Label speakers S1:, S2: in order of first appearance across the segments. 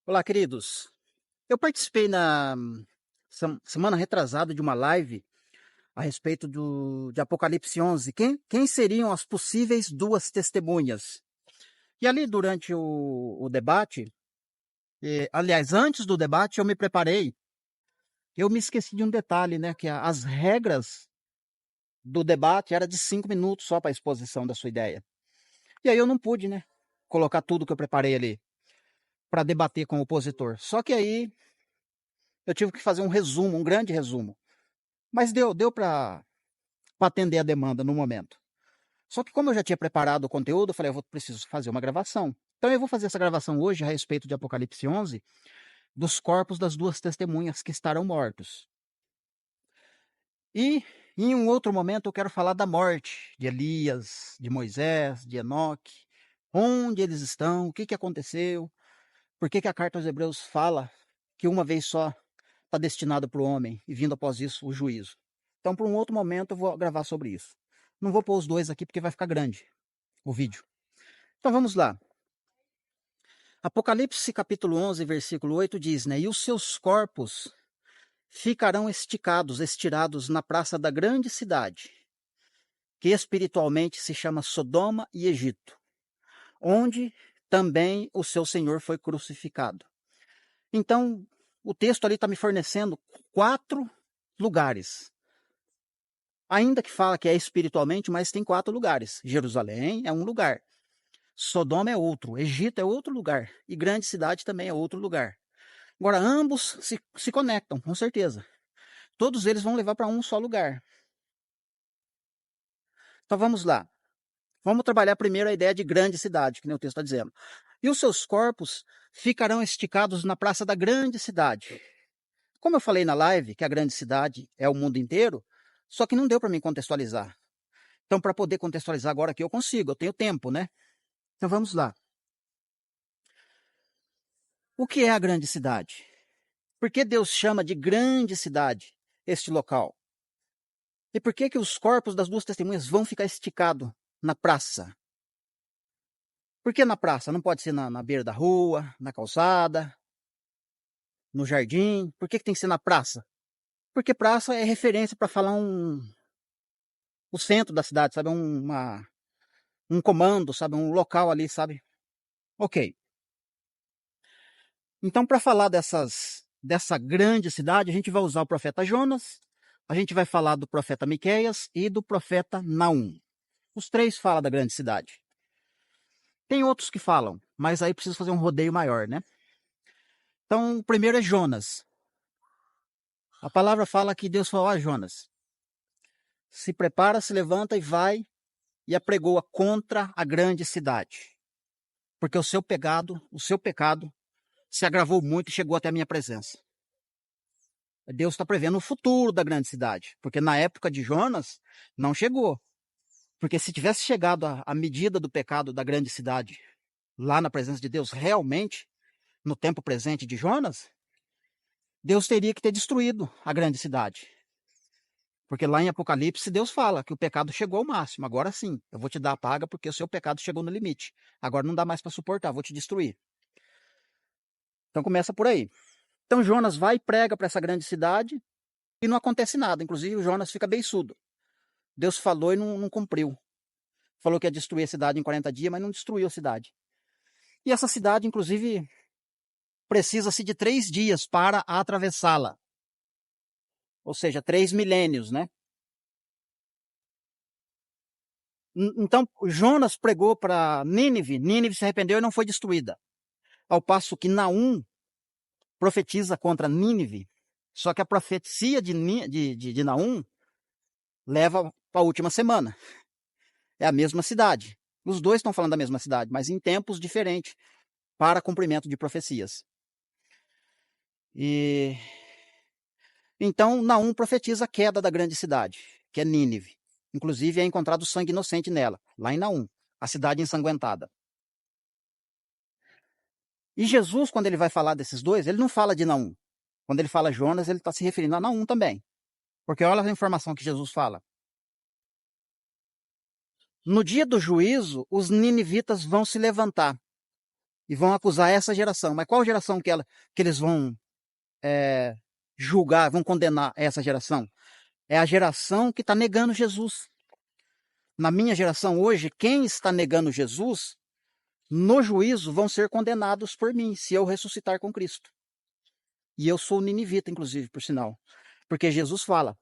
S1: Olá, queridos. Eu participei na semana retrasada de uma live a respeito de Apocalipse 11. Quem seriam as possíveis duas testemunhas? E ali, durante o debate, aliás, antes do debate, eu me preparei. Eu me esqueci de um detalhe, né? Que as regras do debate era de 5 minutos só para a exposição da sua ideia. E aí eu não pude, né? Colocar tudo que eu preparei ali para debater com o opositor. Só que aí eu tive que fazer um resumo, um grande resumo. Mas deu para atender a demanda no momento. Só que como eu já tinha preparado o conteúdo, eu falei, preciso fazer uma gravação. Então eu vou fazer essa gravação hoje a respeito de Apocalipse 11, dos corpos das duas testemunhas que estarão mortos. E em um outro momento eu quero falar da morte de Elias, de Moisés, de Enoque, onde eles estão, o que aconteceu, por que a carta aos Hebreus fala que uma vez só está destinado para o homem e vindo após isso o juízo. Então, para um outro momento, eu vou gravar sobre isso. Não vou pôr os dois aqui porque vai ficar grande o vídeo. Então, vamos lá. Apocalipse capítulo 11, versículo 8 diz, né? E os seus corpos ficarão estirados na praça da grande cidade, que espiritualmente se chama Sodoma e Egito, onde também o seu Senhor foi crucificado. Então, o texto ali está me fornecendo 4 lugares. Ainda que fala que é espiritualmente, mas tem 4 lugares. Jerusalém é um lugar. Sodoma é outro. Egito é outro lugar. E grande cidade também é outro lugar. Agora, ambos se conectam, com certeza. Todos eles vão levar para um só lugar. Então vamos lá. Vamos trabalhar primeiro a ideia de grande cidade, que nem o texto está dizendo. E os seus corpos ficarão esticados na praça da grande cidade. Como eu falei na live, que a grande cidade é o mundo inteiro, só que não deu para mim contextualizar. Então, para poder contextualizar agora aqui, eu consigo, eu tenho tempo, né? Então vamos lá. O que é a grande cidade? Por que Deus chama de grande cidade este local? E por que os corpos das duas testemunhas vão ficar esticados na praça? Por que na praça? Não pode ser na beira da rua, na calçada, no jardim? Por que tem que ser na praça? Porque praça é referência para falar o centro da cidade, sabe? Um comando, sabe? Um local ali, sabe? Ok. Então, para falar dessa grande cidade, a gente vai usar o profeta Jonas, a gente vai falar do profeta Miqueias e do profeta Naum. Os 3 falam da grande cidade. Tem outros que falam, mas aí precisa fazer um rodeio maior, né? Então, o primeiro é Jonas. A palavra fala que Deus falou a Jonas: se prepara, se levanta e vai e apregoa contra a grande cidade. Porque o seu pecado se agravou muito e chegou até a minha presença. Deus está prevendo o futuro da grande cidade, porque na época de Jonas não chegou. Porque se tivesse chegado a medida do pecado da grande cidade lá na presença de Deus, realmente, no tempo presente de Jonas, Deus teria que ter destruído a grande cidade. Porque lá em Apocalipse, Deus fala que o pecado chegou ao máximo. Agora sim, eu vou te dar a paga porque o seu pecado chegou no limite. Agora não dá mais para suportar, vou te destruir. Então começa por aí. Então Jonas vai e prega para essa grande cidade e não acontece nada. Inclusive o Jonas fica beiçudo. Deus falou e não cumpriu. Falou que ia destruir a cidade em 40 dias, mas não destruiu a cidade. E essa cidade, inclusive, precisa-se de 3 dias para atravessá-la. Ou seja, 3 milênios, né? Então, Jonas pregou para Nínive, Nínive se arrependeu e não foi destruída. Ao passo que Naum profetiza contra Nínive, só que a profecia de Naum leva para a última semana. É a mesma cidade. Os dois estão falando da mesma cidade, mas em tempos diferentes para cumprimento de profecias. E então Naum profetiza a queda da grande cidade, que é Nínive. Inclusive é encontrado sangue inocente nela, lá em Naum, a cidade ensanguentada. E Jesus, quando ele vai falar desses dois, ele não fala de Naum. Quando ele fala Jonas, ele está se referindo a Naum também. Porque olha a informação que Jesus fala. No dia do juízo, os ninivitas vão se levantar e vão acusar essa geração. Mas qual geração que eles vão julgar, vão condenar essa geração? É a geração que está negando Jesus. Na minha geração hoje, quem está negando Jesus, no juízo vão ser condenados por mim, se eu ressuscitar com Cristo. E eu sou ninivita, inclusive, por sinal. Porque Jesus fala,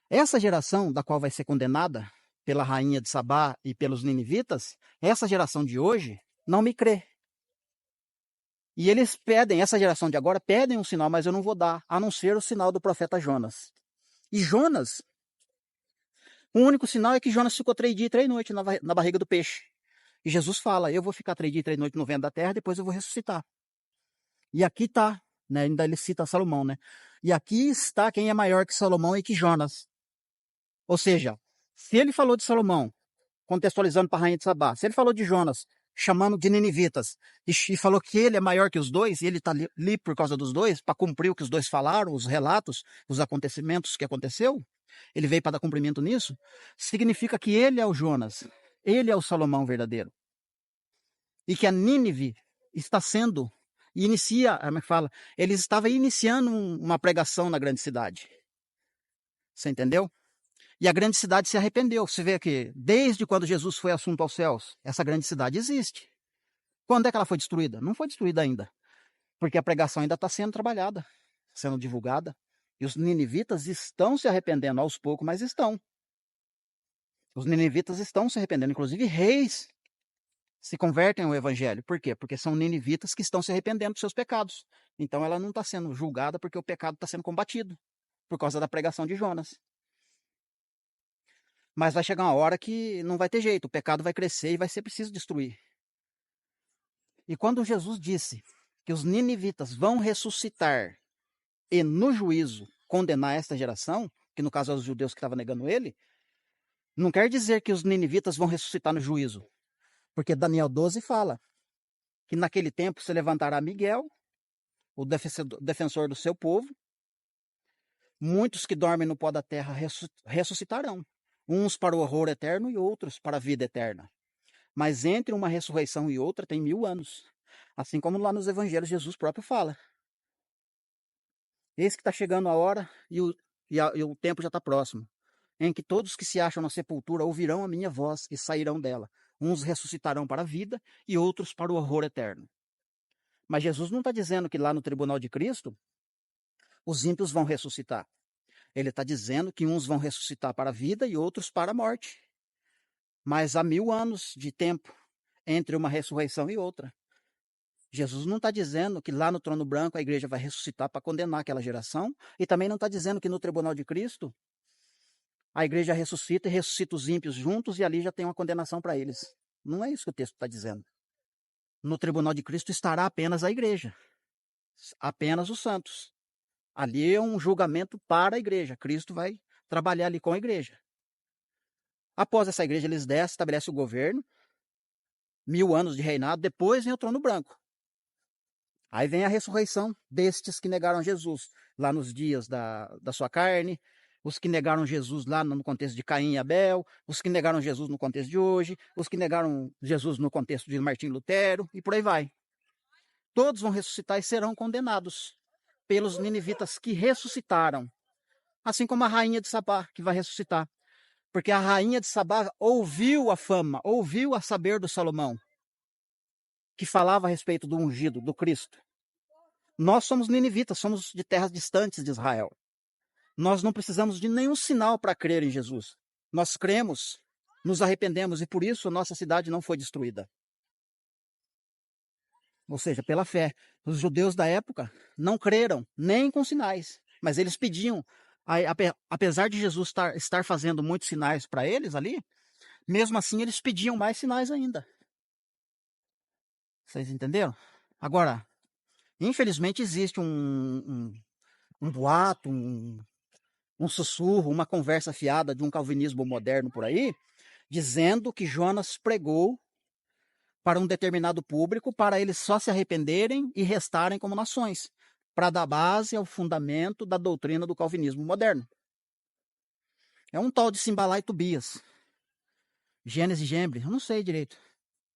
S1: essa geração da qual vai ser condenada pela rainha de Sabá e pelos ninivitas, essa geração de hoje não me crê. E eles pedem, essa geração de agora, pedem um sinal, mas eu não vou dar, a não ser o sinal do profeta Jonas. E Jonas, o único sinal é que Jonas ficou 3 dias e 3 noites na barriga do peixe. E Jesus fala, eu vou ficar 3 dias e 3 noites no vento da terra, depois eu vou ressuscitar. E aqui está, né, ainda ele cita Salomão, né? E aqui está quem é maior que Salomão e que Jonas. Ou seja, se ele falou de Salomão, contextualizando para a rainha de Sabá, se ele falou de Jonas, chamando de ninivitas, e falou que ele é maior que os dois, e ele está ali por causa dos dois, para cumprir o que os dois falaram, os relatos, os acontecimentos que aconteceu, ele veio para dar cumprimento nisso, significa que ele é o Jonas, ele é o Salomão verdadeiro. E que a Nínive está sendo, como é que fala? Ele estava iniciando uma pregação na grande cidade. Você entendeu? E a grande cidade se arrependeu. Você vê que, desde quando Jesus foi assunto aos céus, essa grande cidade existe. Quando é que ela foi destruída? Não foi destruída ainda. Porque a pregação ainda está sendo trabalhada, sendo divulgada. E os ninivitas estão se arrependendo aos poucos, mas estão. Os ninivitas estão se arrependendo. Inclusive, reis se convertem ao evangelho. Por quê? Porque são ninivitas que estão se arrependendo dos seus pecados. Então ela não está sendo julgada porque o pecado está sendo combatido. Por causa da pregação de Jonas. Mas vai chegar uma hora que não vai ter jeito, o pecado vai crescer e vai ser preciso destruir. E quando Jesus disse que os ninivitas vão ressuscitar e no juízo condenar esta geração, que no caso é os judeus que estavam negando ele, não quer dizer que os ninivitas vão ressuscitar no juízo. Porque Daniel 12 fala que naquele tempo se levantará Miguel, o defensor do seu povo, muitos que dormem no pó da terra ressuscitarão, uns para o horror eterno e outros para a vida eterna. Mas entre uma ressurreição e outra tem 1000 anos. Assim como lá nos evangelhos Jesus próprio fala. Eis que está chegando a hora e o tempo já está próximo, em que todos que se acham na sepultura ouvirão a minha voz e sairão dela. Uns ressuscitarão para a vida e outros para o horror eterno. Mas Jesus não está dizendo que lá no tribunal de Cristo os ímpios vão ressuscitar. Ele está dizendo que uns vão ressuscitar para a vida e outros para a morte. Mas há 1000 anos de tempo entre uma ressurreição e outra. Jesus não está dizendo que lá no trono branco a igreja vai ressuscitar para condenar aquela geração, e também não está dizendo que no tribunal de Cristo a igreja ressuscita e ressuscita os ímpios juntos e ali já tem uma condenação para eles. Não é isso que o texto está dizendo. No tribunal de Cristo estará apenas a igreja, apenas os santos. Ali é um julgamento para a igreja. Cristo vai trabalhar ali com a igreja. Após essa igreja, eles descem, estabelecem o governo, 1000 anos de reinado, depois vem o trono branco. Aí vem a ressurreição destes que negaram Jesus, lá nos dias da sua carne, os que negaram Jesus lá no contexto de Caim e Abel, os que negaram Jesus no contexto de hoje, os que negaram Jesus no contexto de Martim Lutero, e por aí vai. Todos vão ressuscitar e serão condenados pelos ninivitas que ressuscitaram, assim como a rainha de Sabá, que vai ressuscitar. Porque a rainha de Sabá ouviu a fama, ouviu a saber do Salomão, que falava a respeito do ungido, do Cristo. Nós somos ninivitas, somos de terras distantes de Israel. Nós não precisamos de nenhum sinal para crer em Jesus. Nós cremos, nos arrependemos e por isso a nossa cidade não foi destruída. Ou seja, pela fé. Os judeus da época não creram, nem com sinais, mas eles pediam, apesar de Jesus estar fazendo muitos sinais para eles ali, mesmo assim eles pediam mais sinais ainda. Vocês entenderam? Agora, infelizmente existe um boato, um sussurro, uma conversa fiada de um calvinismo moderno por aí, dizendo que Jonas pregou para um determinado público para eles só se arrependerem e restarem como nações, para dar base ao fundamento da doutrina do calvinismo moderno. É um tal de Simbalá e Tobias. Gênesis e Gênesis, eu não sei direito.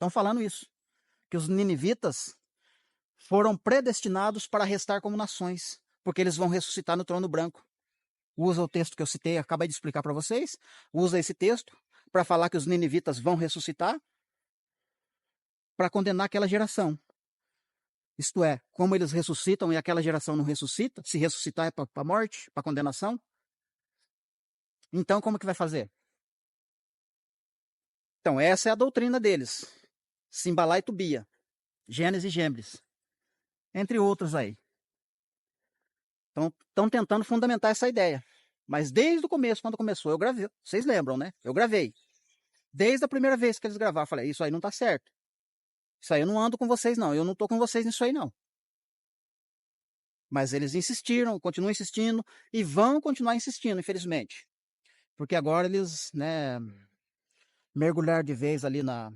S1: Estão falando isso, que os ninivitas foram predestinados para restar como nações, porque eles vão ressuscitar no trono branco. Usa o texto que eu citei, acabei de explicar para vocês, usa esse texto para falar que os ninivitas vão ressuscitar para condenar aquela geração. Isto é, como eles ressuscitam e aquela geração não ressuscita, se ressuscitar é para a morte, para condenação. Então, como que vai fazer? Então, essa é a doutrina deles. Simbalá e Tubia, Gênesis e Gêmeos, entre outros aí. Então, estão tentando fundamentar essa ideia. Mas desde o começo, quando começou, eu gravei. Vocês lembram, né? Eu gravei. Desde a primeira vez que eles gravaram, eu falei, isso aí não tá certo. Isso aí eu não ando com vocês, não. Eu não tô com vocês nisso aí, não. Mas eles insistiram, continuam insistindo e vão continuar insistindo, infelizmente. Porque agora eles, né, mergulharam de vez ali na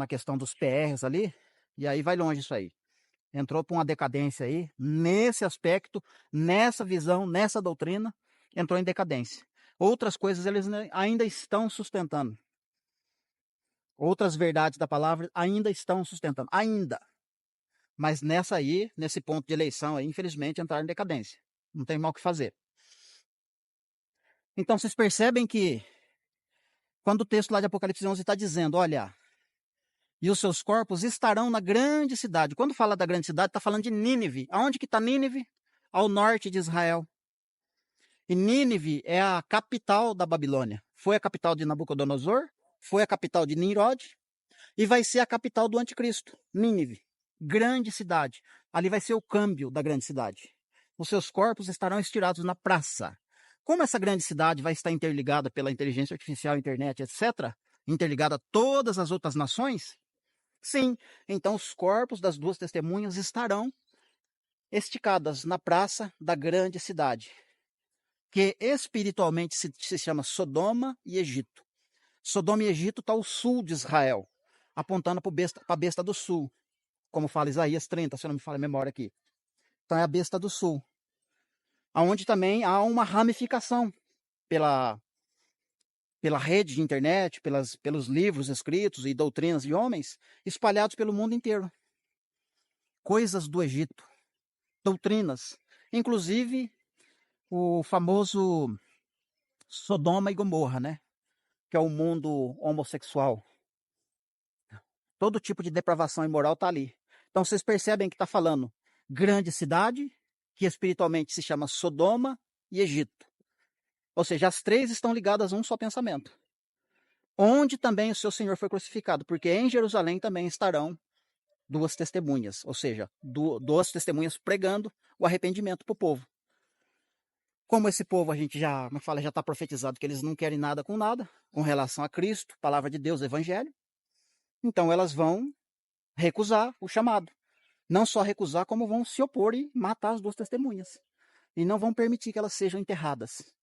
S1: questão dos PRs ali, e aí vai longe isso aí. Entrou para uma decadência aí, nesse aspecto, nessa visão, nessa doutrina, entrou em decadência. Outras coisas eles ainda estão sustentando. Outras verdades da palavra ainda estão sustentando. Ainda. Mas nessa aí, nesse ponto de eleição aí, infelizmente, entraram em decadência. Não tem mal o que fazer. Então, vocês percebem que quando o texto lá de Apocalipse 11 está dizendo, olha, e os seus corpos estarão na grande cidade. Quando fala da grande cidade, está falando de Nínive. Aonde que está Nínive? Ao norte de Israel. E Nínive é a capital da Babilônia. Foi a capital de Nabucodonosor, foi a capital de Nimrod, e vai ser a capital do anticristo, Nínive. Grande cidade. Ali vai ser o câmbio da grande cidade. Os seus corpos estarão estirados na praça. Como essa grande cidade vai estar interligada pela inteligência artificial, internet, etc., interligada a todas as outras nações, sim, então os corpos das duas testemunhas estarão esticadas na praça da grande cidade, que espiritualmente se chama Sodoma e Egito. Sodoma e Egito está ao sul de Israel, apontando para a besta do sul, como fala Isaías 30, se eu não me falha a memória aqui. Então é a besta do sul, onde também há uma ramificação pela rede de internet, pelos livros escritos e doutrinas de homens espalhados pelo mundo inteiro. Coisas do Egito, doutrinas, inclusive o famoso Sodoma e Gomorra, né? Que é o mundo homossexual. Todo tipo de depravação imoral está ali. Então vocês percebem que está falando grande cidade, que espiritualmente se chama Sodoma e Egito. Ou seja, as três estão ligadas a um só pensamento. Onde também o seu Senhor foi crucificado, porque em Jerusalém também estarão duas testemunhas, ou seja, duas testemunhas pregando o arrependimento para o povo. Como esse povo a gente já está profetizado que eles não querem nada com relação a Cristo, palavra de Deus, evangelho, então elas vão recusar o chamado. Não só recusar, como vão se opor e matar as duas testemunhas. E não vão permitir que elas sejam enterradas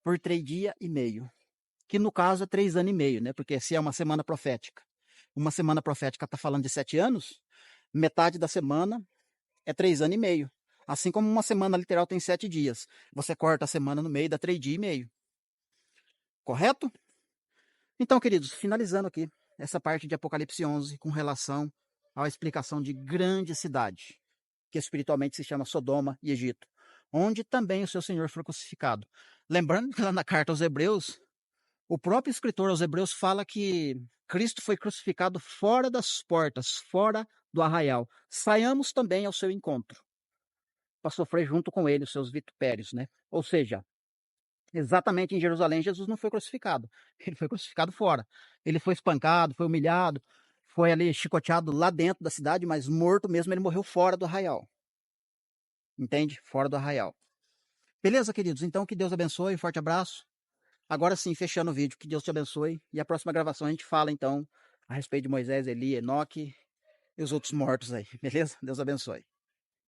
S1: por 3 dias e meio. Que no caso é 3 anos e meio, né? Porque se é uma semana profética. Uma semana profética está falando de 7 anos, metade da semana é 3 anos e meio. Assim como uma semana literal tem 7 dias. Você corta a semana no meio, dá 3 dias e meio. Correto? Então, queridos, finalizando aqui essa parte de Apocalipse 11 com relação à explicação de grande cidade, que espiritualmente se chama Sodoma e Egito, onde também o seu Senhor foi crucificado. Lembrando que lá na carta aos Hebreus, o próprio escritor aos Hebreus fala que Cristo foi crucificado fora das portas, fora do arraial. Saiamos também ao seu encontro, para sofrer junto com ele os seus vitupérios, né? Ou seja, exatamente em Jerusalém, Jesus não foi crucificado. Ele foi crucificado fora. Ele foi espancado, foi humilhado, foi ali chicoteado lá dentro da cidade, mas morto mesmo, ele morreu fora do arraial. Entende? Fora do arraial. Beleza, queridos? Então, que Deus abençoe, um forte abraço. Agora sim, fechando o vídeo, que Deus te abençoe. E a próxima gravação a gente fala, então, a respeito de Moisés, Eli, Enoque e os outros mortos aí. Beleza? Deus abençoe.